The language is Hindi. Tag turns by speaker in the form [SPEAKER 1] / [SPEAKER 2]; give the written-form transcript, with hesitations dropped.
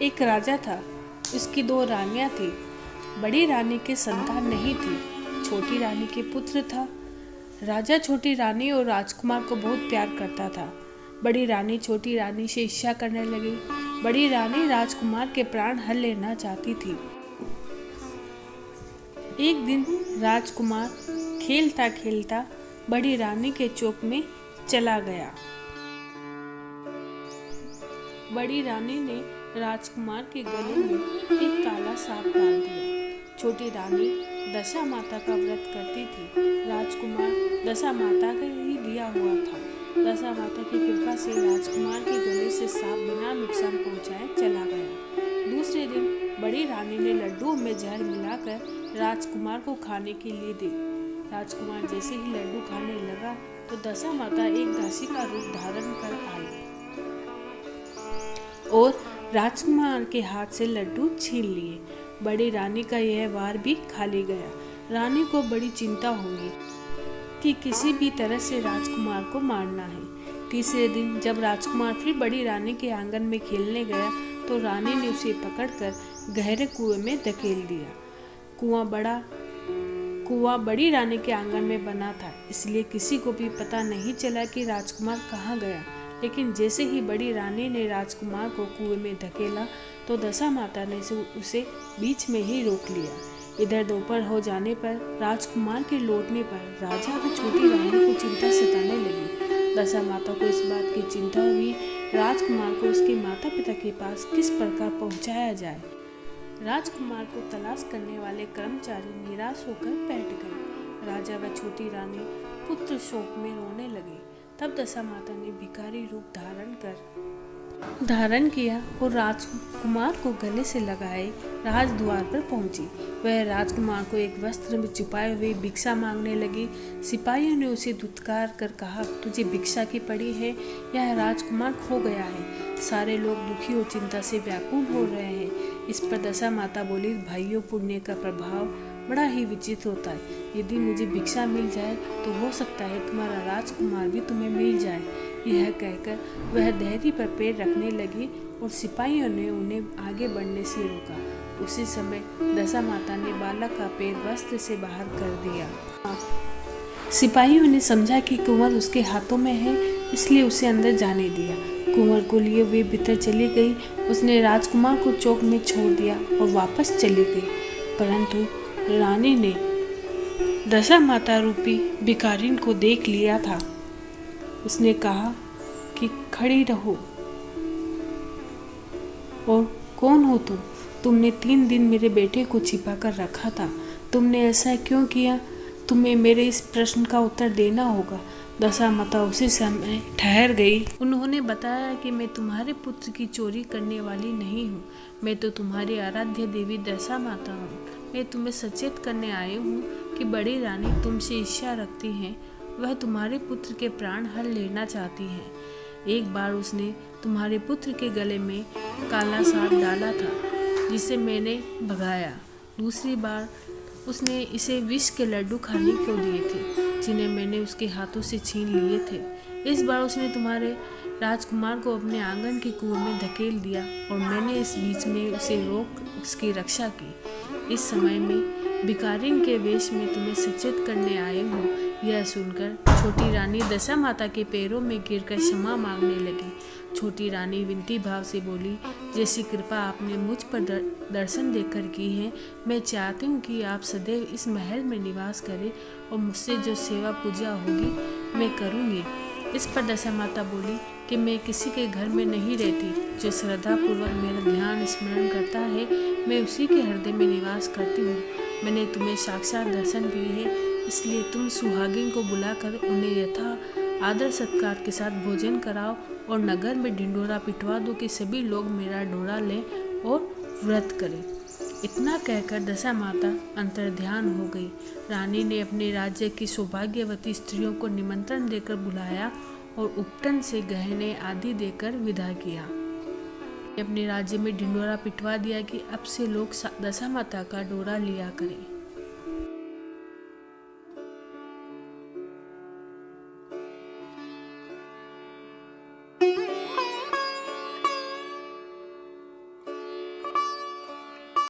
[SPEAKER 1] एक राजा था, उसकी 2 रानियां थी। बड़ी रानी की संतान नहीं थी, छोटी रानी के पुत्र था। राजा छोटी रानी और राजकुमार को बहुत प्यार करता था। बड़ी रानी छोटी रानी से ईर्ष्या करने लगी। बड़ी रानी राजकुमार के प्राण हर लेना चाहती थी। एक दिन राजकुमार खेलता खेलता बड़ी रानी के चौक में चला गया। बड़ी रानी ने राजकुमार के गले में एक काला सांप डाल दिया। छोटी रानी दशा माता का व्रत करती थी। राजकुमार दशा माता का ही दिया हुआ था। दशा माता की कृपा से राजकुमार के गले से सांप बिना नुकसान पहुंचाए चला गया। दूसरे दिन बड़ी रानी ने लड्डुओं में जहर मिलाकर राजकुमार को खाने के लिए दी। राजकुमार जैसे ही लड्डू खाने लगा तो दशा माता एक दासी का रूप धारण कर आई और राजकुमार के हाथ से लड्डू छीन लिए। बड़ी रानी का यह वार भी खाली गया। रानी को बड़ी चिंता हुई कि किसी भी तरह से राजकुमार को मारना है। तीसरे दिन जब राजकुमार फिर बड़ी रानी के आंगन में खेलने गया तो रानी ने उसे पकड़कर गहरे कुएं में धकेल दिया। कुआं बड़ी रानी के आंगन में बना था, इसलिए किसी को भी पता नहीं चला कि राजकुमार कहाँ गया। लेकिन जैसे ही बड़ी रानी ने राजकुमार को कुएं में धकेला तो दशा माता ने उसे बीच में ही रोक लिया। इधर दोपहर हो जाने पर राजकुमार के लौटने पर राजा व छोटी रानी को चिंता सताने लगी। दशा माता को इस बात की चिंता हुई राजकुमार को उसके माता पिता के पास किस प्रकार पहुंचाया जाए। राजकुमार को तलाश करने वाले कर्मचारी निराश होकर बैठ गए। राजा व छोटी रानी पुत्र शोक में रोने लगे। तब दशा माता ने भिखारी रूप धारण किया और राजकुमार को गले से लगाए राजद्वार पर पहुंची। वह राजकुमार को एक वस्त्र में छुपाए हुए भिक्षा मांगने लगी। सिपाहियों ने उसे धुतकार कर कहा, तुझे भिक्षा की पड़ी है, यह राजकुमार खो गया है। सारे लोग दुखी और चिंता से व्याकुल हो रहे हैं। इस पर दशा माता बोली, भाइयों, पुण्य का प्रभाव बड़ा ही विचित्र होता है। यदि मुझे भिक्षा मिल जाए तो हो सकता है तुम्हारा राजकुमार भी तुम्हें मिल जाए। यह कहकर वह देहरी पर पैर रखने लगी और सिपाहियों ने उन्हें आगे बढ़ने से रोका। उसी समय दशा माता ने बालक का पैर वस्त्र से बाहर कर दिया। सिपाहियों ने समझा कि कुंवर उसके हाथों में है, इसलिए उसे अंदर जाने दिया। कुंवर को लिए वे भीतर चली गई। उसने राजकुमार को चौक में छोड़ दिया और वापस चली गई। परंतु रानी ने दशा माता रूपी भिखारिन को देख लिया था। उसने कहा कि खड़ी रहो। और कौन हो तुम? तुमने 3 दिन मेरे बेटे को छिपा कर रखा था। तुमने ऐसा क्यों किया? तुम्हें मेरे इस प्रश्न का उत्तर देना होगा। दशा माता उसी समय ठहर गई। उन्होंने बताया कि मैं तुम्हारे पुत्र की चोरी करने वाली नहीं हूँ। मैं तो तुम्हारी आराध्य देवी दशा माता हूँ। मैं तुम्हें सचेत करने आई हूँ कि बड़ी रानी तुमसे ईर्ष्या रखती हैं। वह तुम्हारे पुत्र के प्राण हर लेना चाहती हैं। एक बार उसने तुम्हारे पुत्र के गले में काला सांप डाला था, जिसे मैंने भगाया। दूसरी बार उसने इसे विष के लड्डू खाने को दिए थे, जिन्हें मैंने उसके हाथों से छीन लिए थे। इस बार उसने तुम्हारे राजकुमार को अपने आंगन के कुएं में धकेल दिया और मैंने इस बीच में उसे रोक उसकी रक्षा की। इस समय में भिखारिन के वेश में तुम्हें सचेत करने आई हूँ। यह सुनकर छोटी रानी दशा माता के पैरों में गिरकर क्षमा मांगने लगी। छोटी रानी विनती भाव से बोली, जैसी कृपा आपने मुझ पर दर्शन देकर की है, मैं चाहती हूँ कि आप सदैव इस महल में निवास करें और मुझसे जो सेवा पूजा होगी मैं करूँगी। इस पर दशा माता बोली कि मैं किसी के घर में नहीं रहती। जो श्रद्धापूर्वक मेरा ध्यान स्मरण करता है, मैं उसी के हृदय में निवास करती हूँ। मैंने तुम्हें साक्षात दर्शन दिए हैं, इसलिए तुम सुहागिन को बुलाकर उन्हें यथा आदर सत्कार के साथ भोजन कराओ और नगर में ढिंढोरा पिटवा दो कि सभी लोग मेरा डोरा लें और व्रत करें। इतना कहकर दशा माता अंतर्ध्यान हो गई। रानी ने अपने राज्य की सौभाग्यवती स्त्रियों को निमंत्रण देकर बुलाया और उपटन से गहने आदि देकर विदा किया। अपने राज्य में ढिंढोरा पिटवा दिया कि अब से लोग दशा माता का डोरा लिया करें।